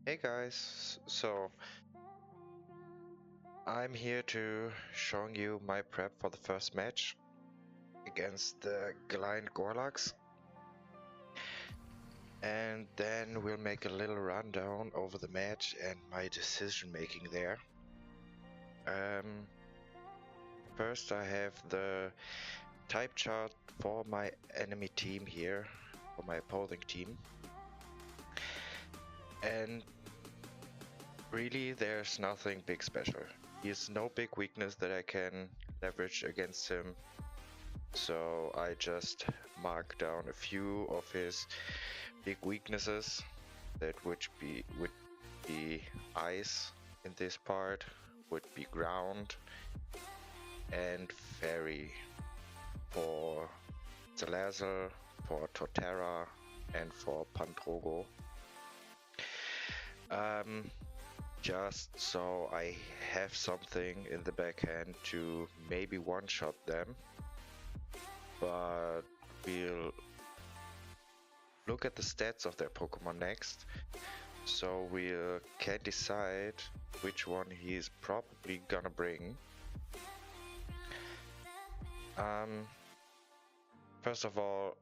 Hey guys, so I'm here to showing you my prep for the first match against the Galiant Golurks, and then we'll make a little rundown over the match and my decision making there. First I have the type chart for my enemy team here, for my opposing team, and really there's nothing big special. He has no big weakness that I can leverage against him. So I just mark down a few of his big weaknesses that would be ice in this part, would be ground, and fairy for Zalazel, for Torterra, and for Pandrogo. Just so I have something in the backhand to maybe one-shot them. But we'll look at the stats of their Pokemon next, so we can decide which one he's probably gonna bring. First of all,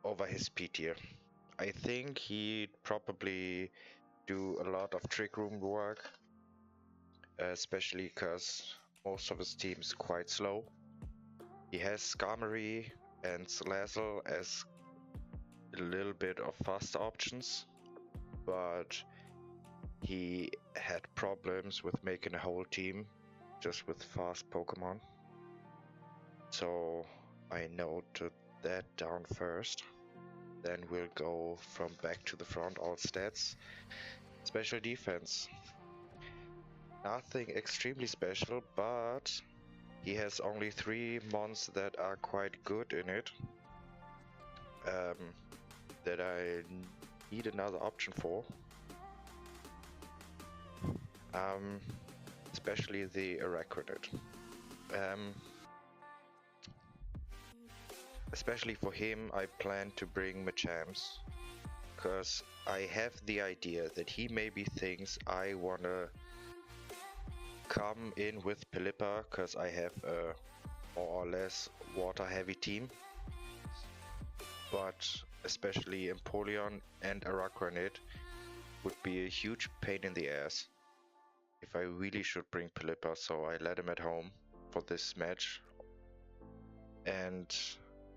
over his speed tier. I think he'd probably do a lot of trick room work, especially because most of his team is quite slow. He has Skarmory and Salazzle as a little bit of faster options, but he had problems with making a whole team just with fast Pokemon. So I noted that down first. Then we'll go from back to the front, all stats. Special defense. Nothing extremely special, but he has only 3 mons that are quite good in it. That I need another option for. Especially the Araquanid. Especially for him, I plan to bring Machamps, because I have the idea that he maybe thinks I wanna come in with Pelipper, because I have a more or less water-heavy team. But especially Empoleon and Araquanid would be a huge pain in the ass if I really should bring Pelipper, so I let him at home for this match and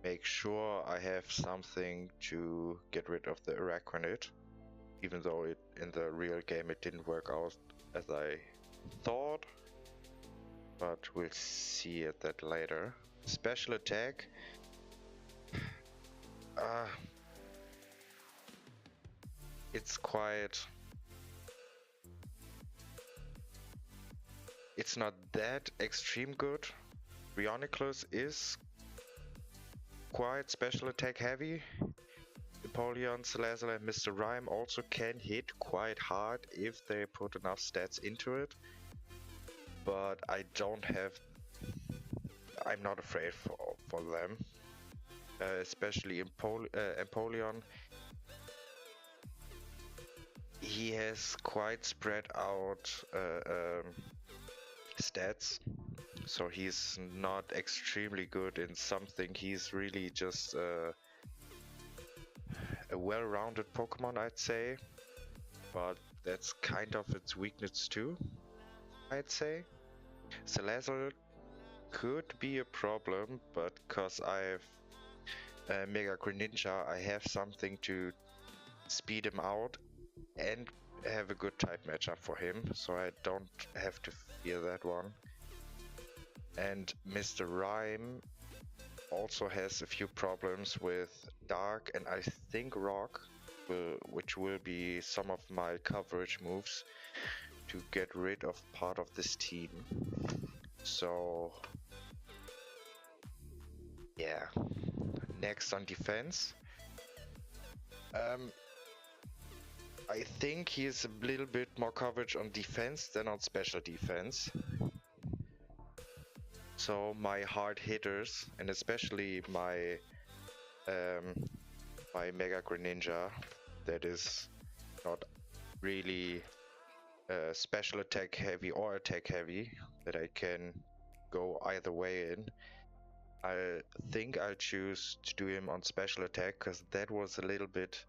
make sure I have something to get rid of the Araquanid, even though in the real game it didn't work out as I thought, but we'll see at that later. Special attack. It's not that extreme good. Rioniclus is quite special attack heavy. Empoleon, Salazzle and Mr. Rime also can hit quite hard if they put enough stats into it. But I'm not afraid for them. Especially Empoleon. He has quite spread out stats, so he's not extremely good in something. He's really just a well-rounded Pokemon, I'd say, but that's kind of its weakness too, I'd say. Salazzle could be a problem, but cause I've Mega Greninja, I have something to speed him out and have a good type matchup for him, so I don't have to fear that one. And Mr. Rime also has a few problems with Dark and I think Rock, which will be some of my coverage moves to get rid of part of this team. So yeah, next on defense. I think he's a little bit more coverage on defense than on special defense. So my hard hitters, and especially my my Mega Greninja, that is not really special attack heavy or attack heavy that I can go either way in. I think I'll choose to do him on special attack because that was a little bit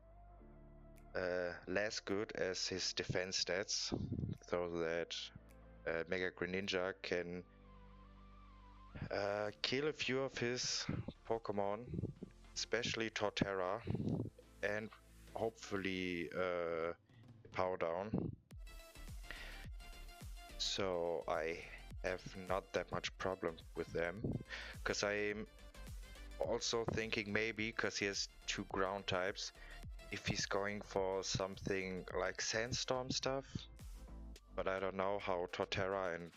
less good as his defense stats, so that Mega Greninja can kill a few of his Pokemon, especially Torterra, and hopefully Power Down. So I have not that much problem with them, because I'm also thinking maybe, because he has 2 ground types, if he's going for something like Sandstorm stuff, but I don't know how Torterra and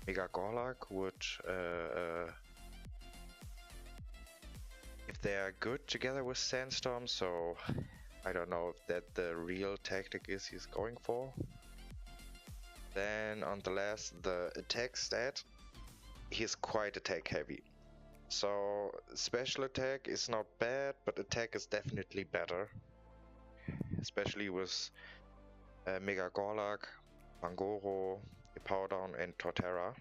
Mega Golurk would, if they are good together with Sandstorm, so I don't know if that the real tactic is he's going for. Then on the last, the attack stat, he's quite attack heavy. So special attack is not bad, but attack is definitely better. Especially with Mega Golurk, Pangoro, Power Down and Torterra.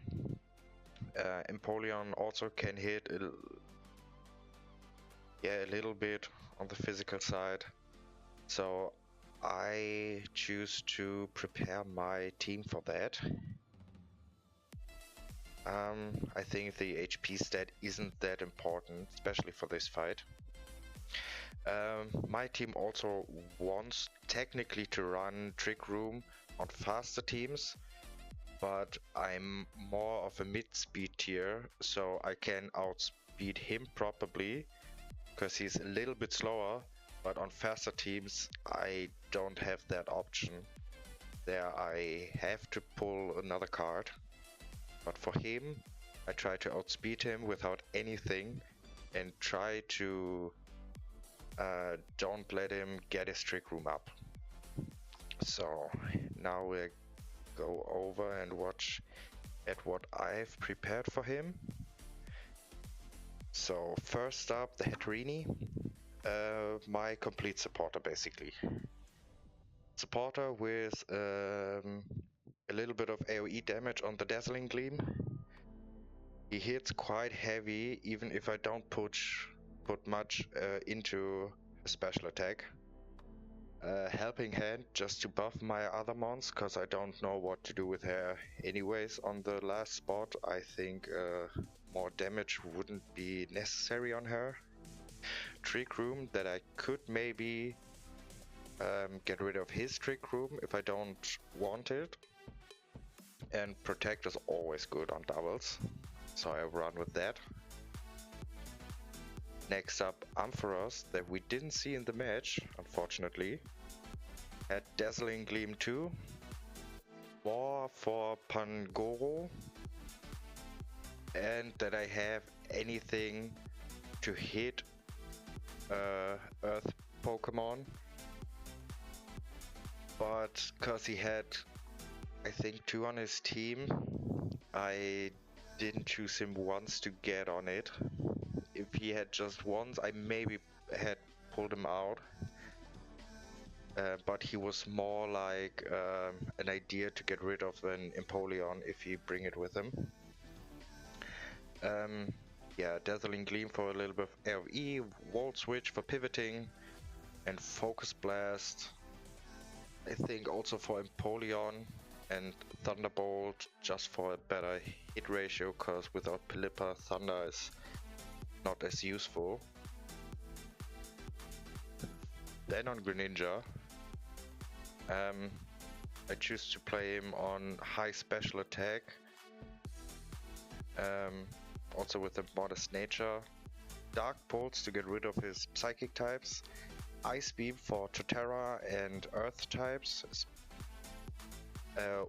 Empoleon also can hit a little bit on the physical side. So I choose to prepare my team for that. I think the HP stat isn't that important, especially for this fight. My team also wants technically to run Trick Room on faster teams, but I'm more of a mid-speed tier, so I can outspeed him probably, because he's a little bit slower, but on faster teams I don't have that option. There I have to pull another card. But for him, I try to outspeed him without anything and try to don't let him get his Trick Room up. So now we'll go over and watch at what I've prepared for him. So first up, the Hatterini, my complete supporter basically. Supporter with a little bit of AoE damage on the Dazzling Gleam. He hits quite heavy even if I don't put much into a special attack. Helping Hand just to buff my other mons, because I don't know what to do with her anyways on the last spot. I think more damage wouldn't be necessary on her. Trick Room that I could maybe get rid of his Trick Room if I don't want it. And Protect is always good on doubles, so I run with that. Next up, Ampharos, that we didn't see in the match, unfortunately. Had Dazzling Gleam 2. More for Pangoro. And that I have anything to hit Earth Pokemon. But because he had, I think, 2 on his team, I didn't choose him once to get on it. If he had just once, I maybe had pulled him out. But he was more like an idea to get rid of an Empoleon if you bring it with him. Yeah, Dazzling Gleam for a little bit of AoE, Volt Switch for pivoting, and Focus Blast. I think also for Empoleon, and Thunderbolt just for a better hit ratio, because without Pelipper, Thunder is not as useful. Then on Greninja, I choose to play him on high special attack, also with a modest nature, Dark Pulse to get rid of his psychic types, Ice Beam for Torterra and Earth types,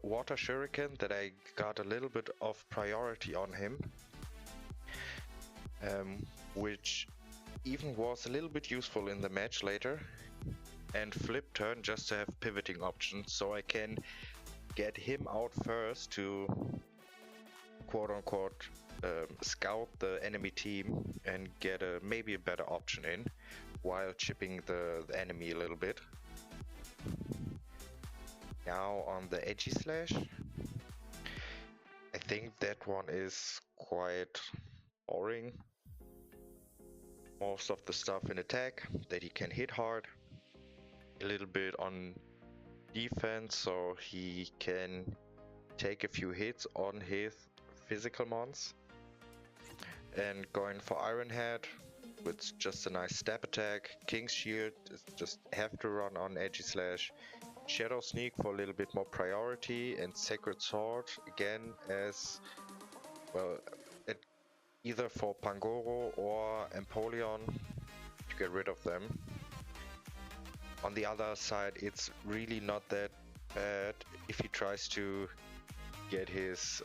Water Shuriken that I got a little bit of priority on him, which even was a little bit useful in the match later, and Flip Turn just to have pivoting options, so I can get him out first to quote-unquote scout the enemy team and get maybe a better option in while chipping the enemy a little bit. now on the Edgy Slash. I think that one is quite boring. Most of the stuff in attack that he can hit hard, a little bit on defense, so he can take a few hits on his physical mons. And going for Iron Head with just a nice stab attack. King's Shield, just have to run on Edgy Slash. Shadow Sneak for a little bit more priority, and Sacred Sword again as well, either for Pangoro or Empoleon to get rid of them. On the other side, it's really not that bad if he tries to get his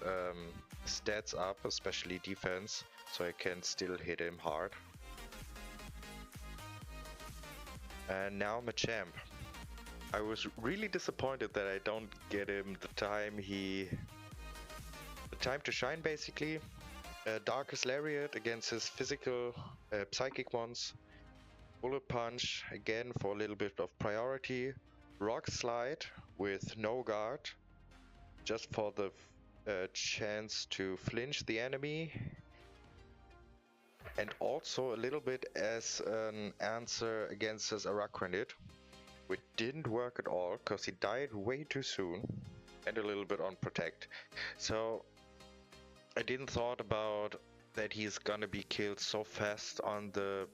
stats up, especially defense, so I can still hit him hard. And now Machamp. I was really disappointed that I don't get him the time to shine, basically. Darkest Lariat against his physical psychic ones. Bullet Punch again for a little bit of priority. Rock Slide with no guard, just for the chance to flinch the enemy. And also a little bit as an answer against his Araquanid, which didn't work at all because he died way too soon, and a little bit on Protect. So I didn't thought about that he's gonna be killed so fast on the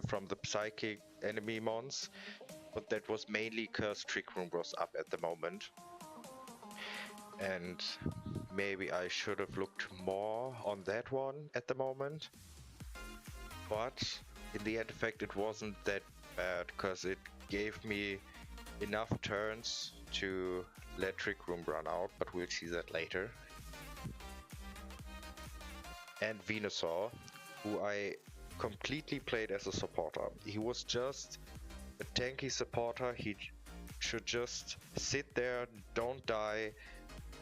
from the psychic enemy mons, but that was mainly because Trick Room was up at the moment. And maybe I should have looked more on that one at the moment. But in the end effect it wasn't that bad, because it gave me enough turns to let Trick Room run out, but we'll see that later. And Venusaur, who I completely played as a supporter. He was just a tanky supporter. He should just sit there, don't die,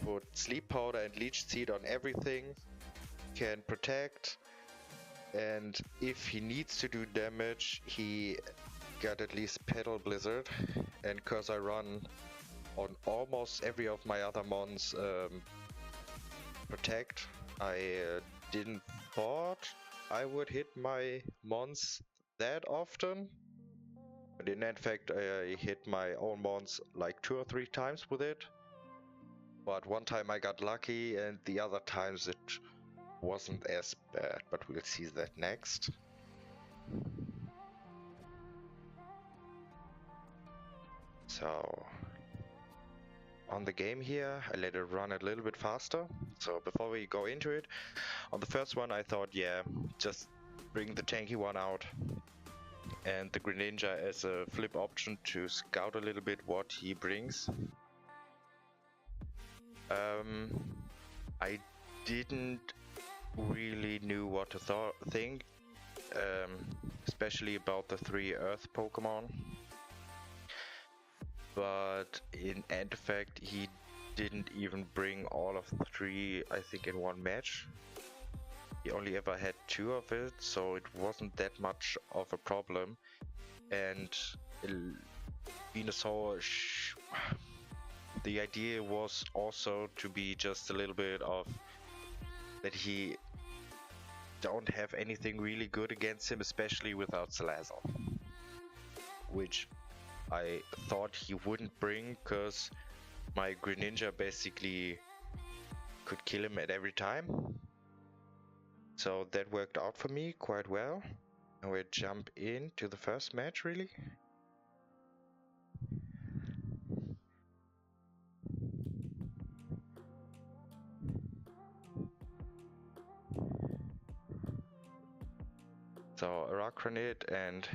put Sleep Powder and Leech Seed on everything, can protect, and if he needs to do damage, he got at least Petal Blizzard. And cause I run on almost every of my other mons protect, I didn't thought I would hit my mons that often. But in fact I hit my own mons like 2 or 3 times with it. But one time I got lucky, and the other times it wasn't as bad, but we'll see that next. So on the game here, I let it run a little bit faster. So before we go into it, on the first one I thought, yeah, just bring the tanky one out and the Greninja as a flip option to scout a little bit what he brings. I didn't really knew what to think, especially about the 3 Earth Pokemon. But in end effect, he didn't even bring all of the 3, I think, in one match. He only ever had 2 of it, so it wasn't that much of a problem. And Venusaur, the idea was also to be just a little bit of that he don't have anything really good against him, especially without Salazzle, which I thought he wouldn't bring, because my Greninja basically could kill him at every time. So that worked out for me quite well. And we'll jump into the first match, really. So Araquanid and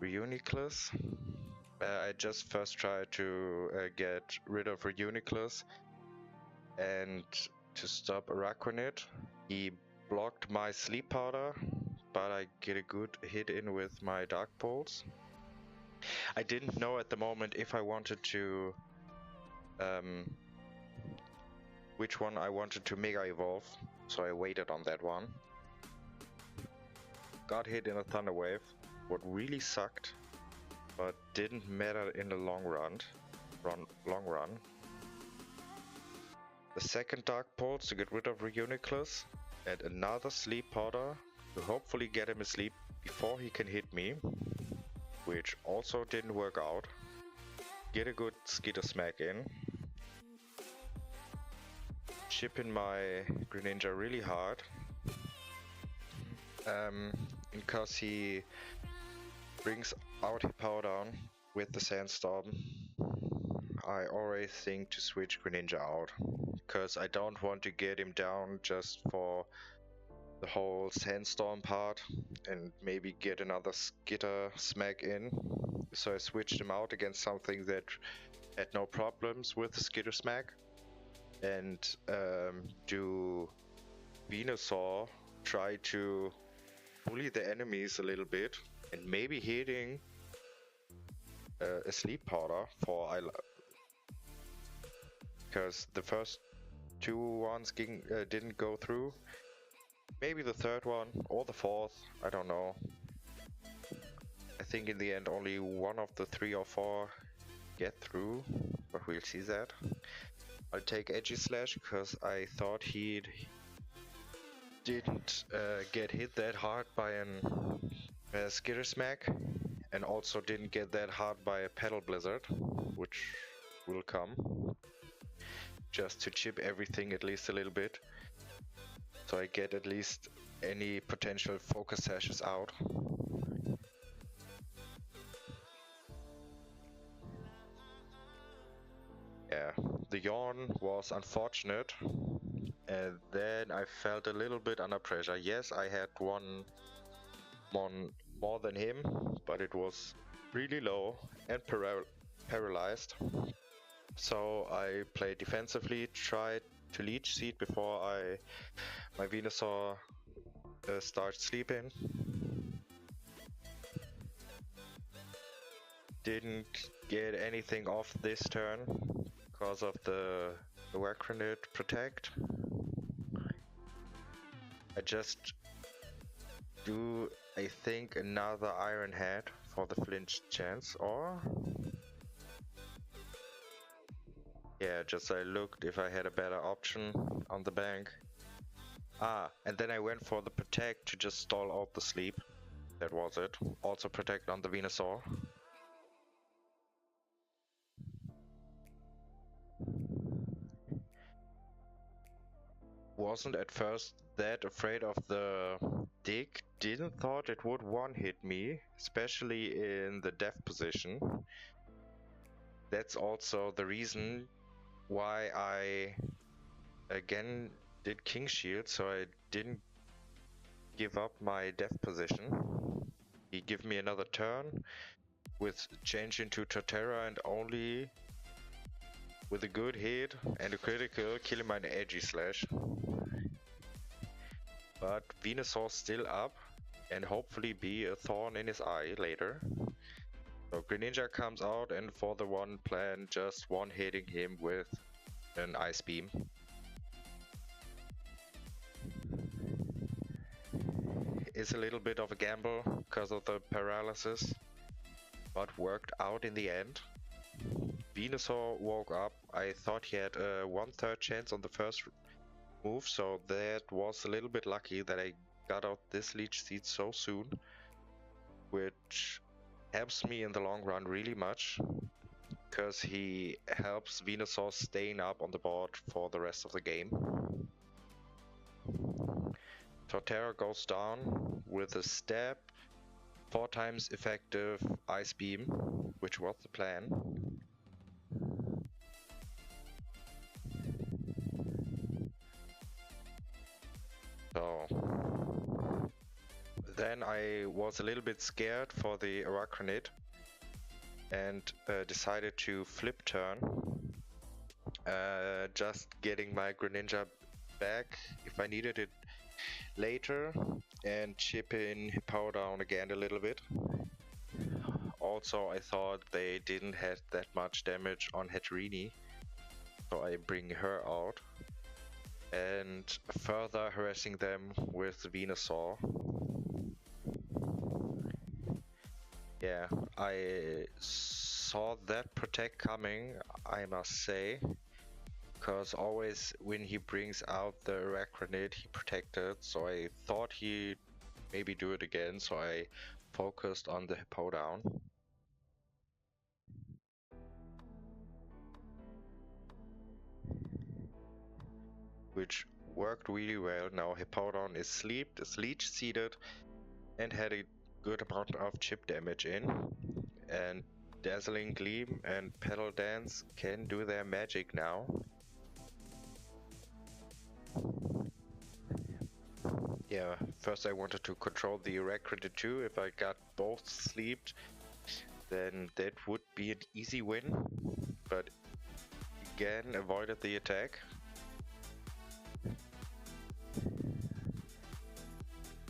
Reuniclus. I just first tried to get rid of Reuniclus and to stop Araquanid. He blocked my Sleep Powder, but I get a good hit in with my Dark Pulse. I didn't know at the moment if I wanted to which one I wanted to Mega Evolve, so I waited on that one. Got hit in a Thunder Wave, what really sucked, but didn't matter in the long run. long run. The second Dark Pulse to get rid of Reuniclus, and another Sleep Powder to hopefully get him asleep before he can hit me, which also didn't work out. Get a good Skitter Smack in. Chip in my Greninja really hard. In case he brings out Hippowdon with the Sandstorm, I always think to switch Greninja out, because I don't want to get him down just for the whole Sandstorm part and maybe get another Skitter Smack in. So I switched him out against something that had no problems with the Skitter Smack, and do Venusaur try to bully the enemies a little bit and maybe hitting a Sleep Powder for because the first two ones didn't go through. Maybe the third one or the fourth, I don't know. I think in the end only one of the 3 or 4 get through, but we'll see that. I'll take Edgy Slash because I thought he didn't get hit that hard by a Skitter Smack, and also didn't get that hard by a Petal Blizzard, which will come. Just to chip everything at least a little bit, so I get at least any potential focus sashes out. Yeah, the yawn was unfortunate, and then I felt a little bit under pressure. Yes, I had one more than him, but it was really low and paralyzed. So I played defensively, tried to Leech Seed before my Venusaur starts sleeping. Didn't get anything off this turn because of the Wacronid Protect. I just do, I think, another Iron Head for the flinch chance, or... Yeah, just I looked if I had a better option on the bank. And then I went for the Protect to just stall out the sleep. That was it. Also Protect on the Venusaur. Wasn't at first that afraid of the dig. Didn't thought it would one-hit me, especially in the death position. That's also the reason why I again did King Shield, so I didn't give up my death position. He gave me another turn with change into Torterra, and only with a good hit and a critical killing my Edgy Slash. But Venusaur still up, and hopefully be a thorn in his eye later. So Greninja comes out, and for the one plan, just one-hitting him with an Ice Beam. Is a little bit of a gamble because of the paralysis, but worked out in the end. Venusaur woke up. I thought he had a 1/3 chance on the first move, so that was a little bit lucky that I got out this Leech Seed so soon, which helps me in the long run really much, because he helps Venusaur staying up on the board for the rest of the game. Torterra goes down with a stab, 4 times effective Ice Beam, which was the plan. So then I was a little bit scared for the Arachnid and decided to flip turn, just getting my Greninja back if I needed it later, and chip in Hippowdon again a little bit. Also, I thought they didn't have that much damage on Hatterini, so I bring her out and further harassing them with Venusaur. Yeah, I saw that protect coming, I must say. Because always when he brings out the Arachnid, he protected, so I thought he'd maybe do it again, so I focused on the Hippo down. Which worked really well. Now Hippowdon is sleeped, is leech seeded, and had a good amount of chip damage in. And Dazzling Gleam and Petal Dance can do their magic now. Yeah, first I wanted to control the Arachnid too. If I got both sleeped, then that would be an easy win. But again, avoided the attack.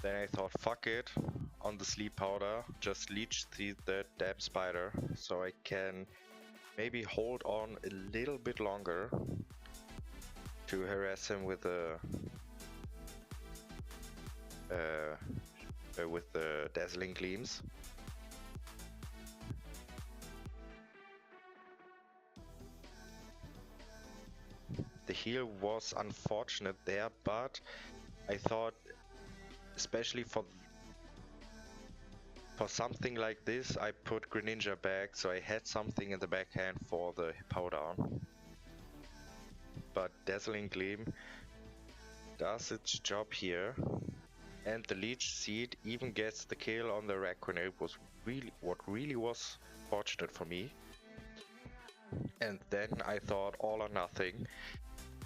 Then I thought, fuck it, on the sleep powder, just leech the damn spider, so I can maybe hold on a little bit longer to harass him with the dazzling gleams. The heal was unfortunate there, but I thought, especially for something like this, I put Greninja back, so I had something in the backhand for the Hippowdon. But Dazzling Gleam does its job here, and the Leech Seed even gets the kill on the Arachnid, was what really was fortunate for me. And then I thought, all or nothing.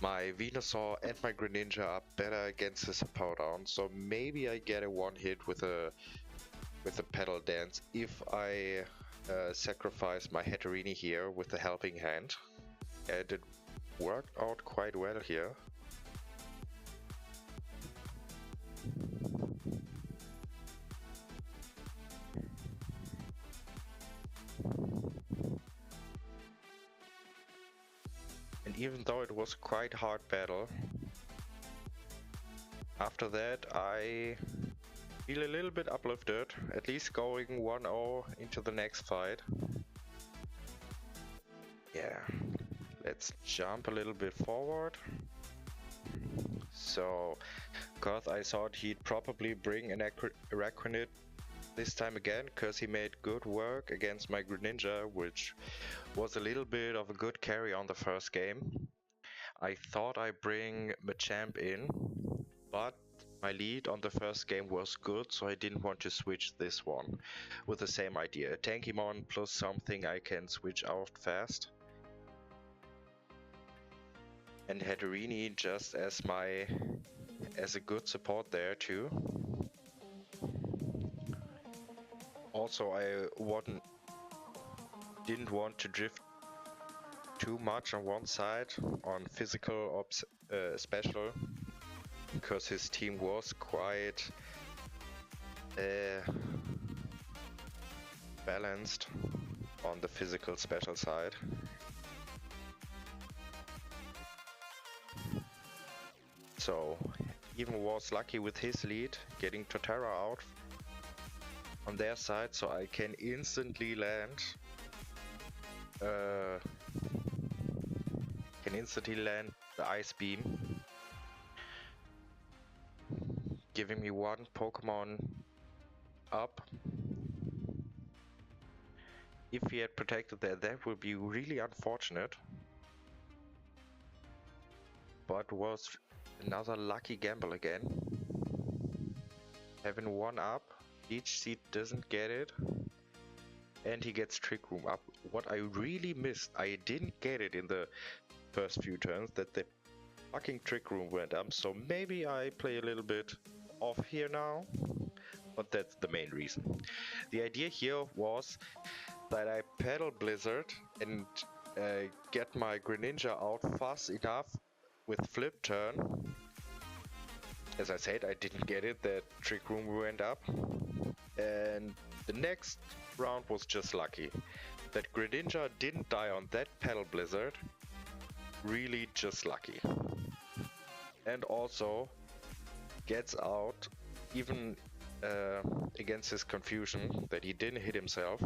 My Venusaur and my Greninja are better against this Hippowdon, so maybe I get a one hit with a Petal Dance if I sacrifice my Hatterini here with the Helping Hand. And it worked out quite well here. And even though it was quite a hard battle, after that I feel a little bit uplifted, at least going 1-0 into the next fight. Yeah, let's jump a little bit forward. So, cause I thought he'd probably bring an Arachnid this time again, cause he made good work against my Greninja, which was a little bit of a good carry on the first game. I thought I'd bring Machamp in, but my lead on the first game was good, so I didn't want to switch this one with the same idea. A Tankymon plus something I can switch out fast. And Hatterini just as a good support there too. Also, I didn't want to drift too much on one side on physical or special, because his team was quite balanced on the physical special side. So even was lucky with his lead, getting Totara out on their side, so I can instantly land the Ice Beam, giving me one Pokemon up. If he had protected that would be really unfortunate, but was another lucky gamble again. Having one up, Leech Seed doesn't get it, and he gets Trick Room up. What I really missed, I didn't get it in the first few turns, that the fucking Trick Room went up, so maybe I play a little bit off here now, but that's the main reason. The idea here was that I Petal Blizzard and get my Greninja out fast enough with Flip Turn. As I said, I didn't get it, that Trick Room went up, and the next round was just lucky. That Greninja didn't die on that Petal Blizzard, really just lucky. And also gets out even against his confusion that he didn't hit himself.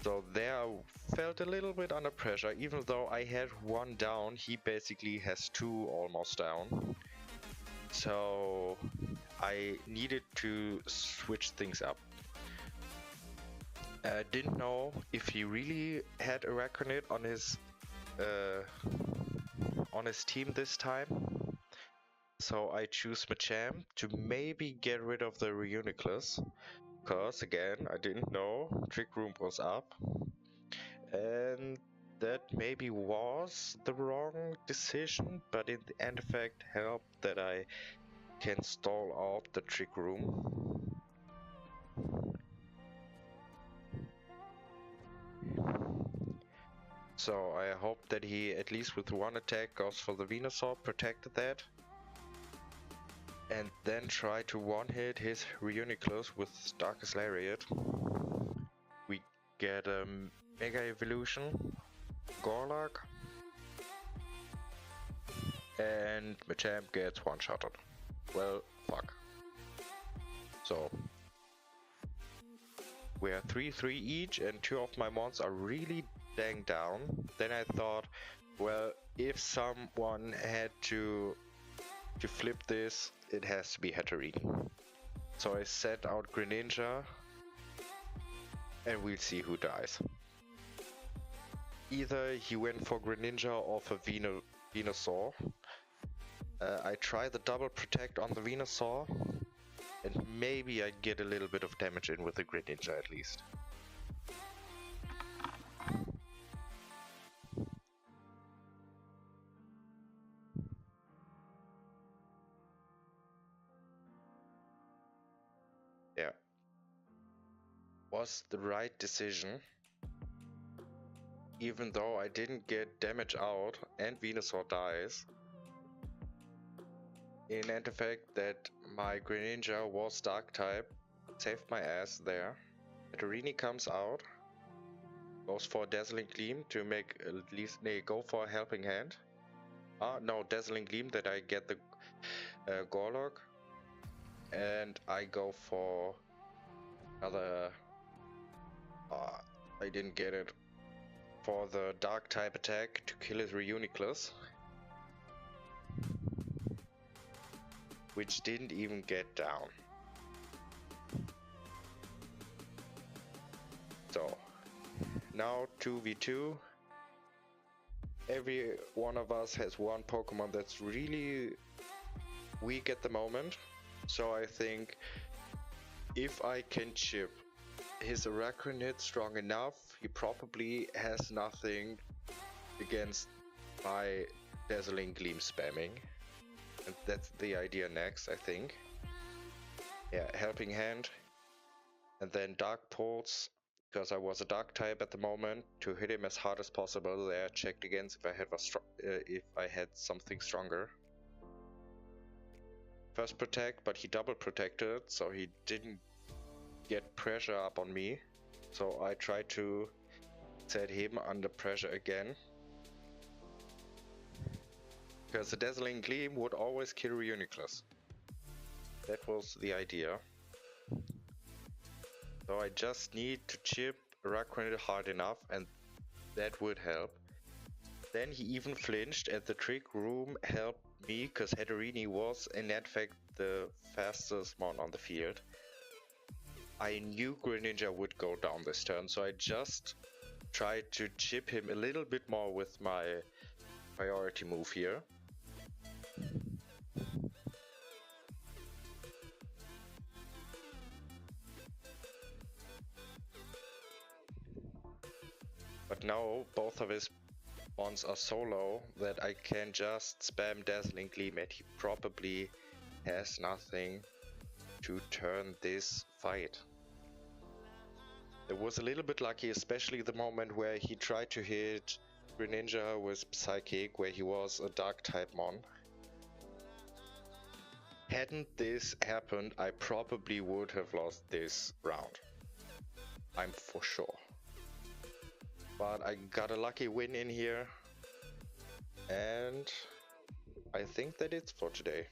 So there I felt a little bit under pressure. Even though I had one down, he basically has two almost down. So I needed to switch things up. I didn't know if he really had Araconid on his team this time. So I choose Machamp to maybe get rid of the Reuniclus. Because again, I didn't know Trick Room was up. And that maybe was the wrong decision, but in the end effect helped that I can stall out the Trick Room. So I hope that he, at least with one attack, goes for the Venusaur, protected that. And then try to one-hit his Reuniclus with Darkest Lariat. We get a Mega Evolution, Golurk, and Machamp gets one-shotted. Well, fuck. So we are 3-3 each, and two of my mons are really dang down. Then I thought, well, if someone had to flip this, it has to be Hatterene. So I set out Greninja, and we'll see who dies. Either he went for Greninja or for Venusaur. I try the double protect on the Venusaur, and maybe I get a little bit of damage in with the Greninja at least. Yeah. Was the right decision. Even though I didn't get damage out and Venusaur dies. In end effect that my Greninja was Dark type, saved my ass there. Hatterene comes out, goes for a Dazzling Gleam to make at least, go for a Helping Hand. No, Dazzling Gleam that I get the Golurk. And I go for another, I didn't get it, for the Dark type attack to kill his Reuniclus. Which didn't even get down. So, now 2v2. Every one of us has one Pokemon that's really weak at the moment. So I think if I can chip his Araconid strong enough, he probably has nothing against my Dazzling Gleam spamming. And that's the idea next, I think. Yeah, Helping Hand. And then Dark Pulse, because I was a Dark type at the moment, to hit him as hard as possible. There, checked against if I had something stronger. First protect, but he double protected, so he didn't get pressure up on me. So I tried to set him under pressure again. Because the Dazzling Gleam would always kill Reuniclus. That was the idea. So I just need to chip Araconid hard enough, and that would help. Then he even flinched, and the Trick Room helped me, because Hatterene was in fact the fastest mon on the field. I knew Greninja would go down this turn, so I just tried to chip him a little bit more with my priority move here. But now both of his mons are so low that I can just spam Dazzling Gleam, and he probably has nothing to turn this fight. It was a little bit lucky, especially the moment where he tried to hit Greninja with Psychic, where he was a Dark type mon. Hadn't this happened, I probably would have lost this round. I'm for sure. But I got a lucky win in here. And I think that it's for today.